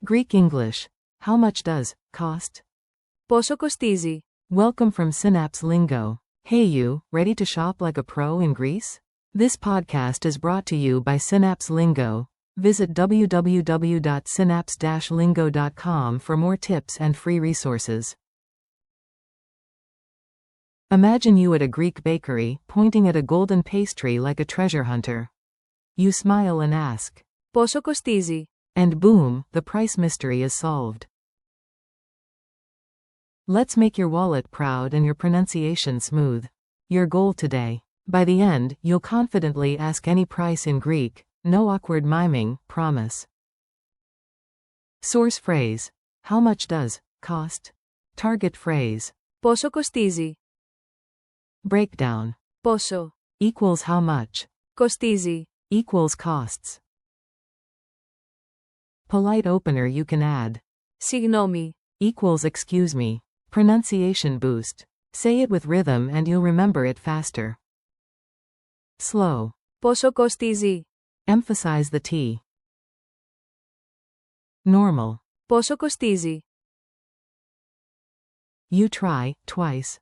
Greek English. How much does cost? Πόσο κοστίζει? Welcome from Synapse Lingo. Hey you, ready to shop like a pro in Greece? This podcast is brought to you by Synapse Lingo. Visit www.synapse-lingo.com for more tips and free resources. Imagine you at a Greek bakery, pointing at a golden pastry like a treasure hunter. You smile and ask, Πόσο κοστίζει? And boom, the price mystery is solved. Let's make your wallet proud and your pronunciation smooth. Your goal today. By the end, you'll confidently ask any price in Greek, no awkward miming, promise. Source phrase. How much does cost? Target phrase. Πόσο κοστίζει? Breakdown. Πόσο Equals how much. κοστίζει? Equals costs. Polite opener you can add. Συγγνώμη. Equals excuse me. Pronunciation boost. Say it with rhythm and you'll remember it faster. Slow. Πόσο κοστίζει? Emphasize the T. Normal. Πόσο κοστίζει? You try, twice.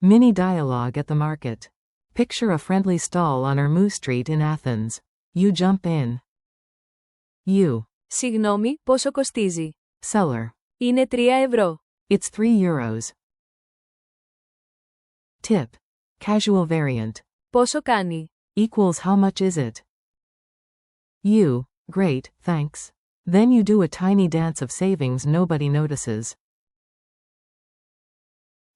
Mini dialogue at the market. Picture a friendly stall on Ermou Street in Athens. You jump in. You. Συγγνώμη, πόσο κοστίζει? Seller. Είναι 3 €. It's 3 euros. Tip. Casual variant. Πόσο κάνει? Equals how much is it? You. Great, thanks. Then you do a tiny dance of savings nobody notices.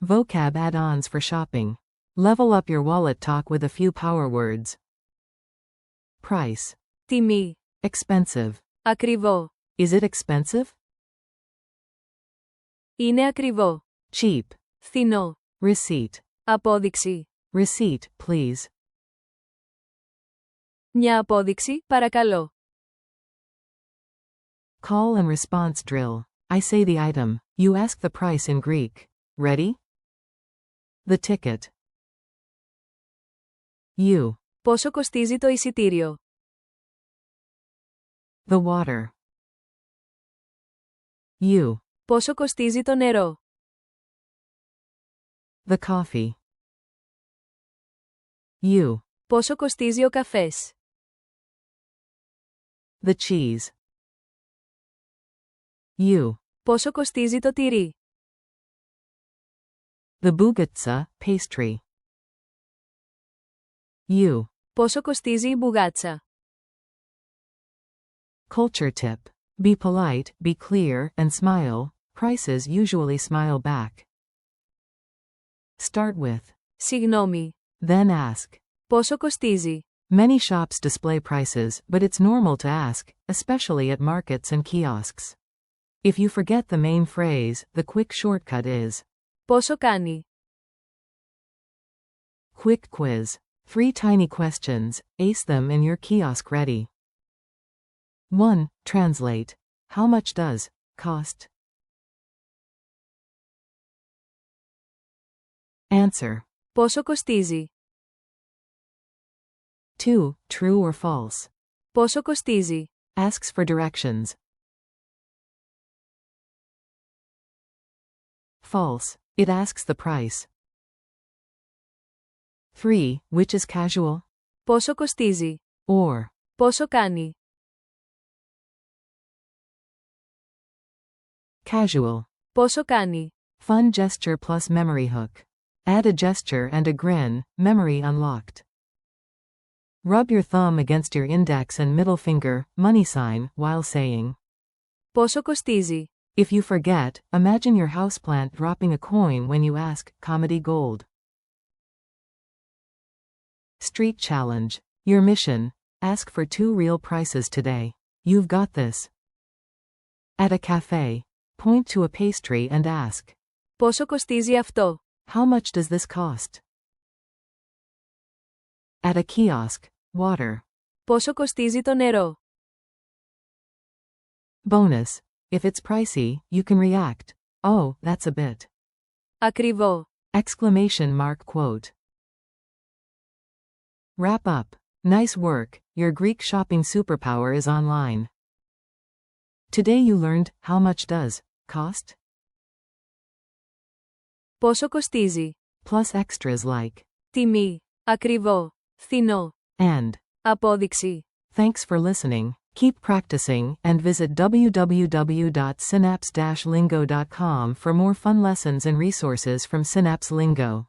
Vocab add-ons for shopping. Level up your wallet talk with a few power words. Price. Τιμή. Expensive. Ακριβό. Is it expensive? Είναι ακριβό. Cheap. Φθηνό. Receipt. Απόδειξη. Receipt, please. Μια απόδειξη, παρακαλώ. Call and response drill. I say the item. You ask the price in Greek. Ready? The ticket. You. Πόσο κοστίζει το εισιτήριο? The water. You. Πόσο κοστίζει το νερό? The coffee. You. Πόσο κοστίζει ο καφές? The cheese. You. Πόσο κοστίζει το τυρί? The bougatsa, pastry. You. Πόσο κοστίζει η μπουγάτσα? Culture tip. Be polite, be clear, and smile. Prices usually smile back. Start with. Συγγνώμη. Then ask. Πόσο κοστίζει? Many shops display prices, but it's normal to ask, especially at markets and kiosks. If you forget the main phrase, the quick shortcut is. Πόσο κάνει? Quick quiz. 3 tiny questions, ace them in your kiosk ready. 1. Translate. How much does cost? Answer. Πόσο κοστίζει? 2. True or false. Πόσο κοστίζει? Asks for directions. False. It asks the price. 3. Which is casual? Πόσο κοστίζει? Or. Πόσο κάνει? Casual. Πόσο κάνει? Fun gesture plus memory hook. Add a gesture and a grin, memory unlocked. Rub your thumb against your index and middle finger, money sign, while saying. Πόσο κοστίζει? If you forget, imagine your houseplant dropping a coin when you ask, comedy gold. Street challenge. Your mission. Ask for 2 real prices today. You've got this. At a cafe. Point to a pastry and ask. Πόσο κοστίζει αυτό? How much does this cost? At a kiosk. Water. Πόσο κοστίζει το νερό? Bonus. If it's pricey, you can react. Oh, that's a bit. Ακριβό. Exclamation mark quote. Wrap up. Nice work, your Greek shopping superpower is online. Today you learned, how much does cost? Πόσο κοστίζει? Plus extras like Τιμή. Ακριβό. Φθηνό. and. Απόδειξη. Thanks for listening. Keep practicing, and visit www.synapse-lingo.com for more fun lessons and resources from Synapse Lingo.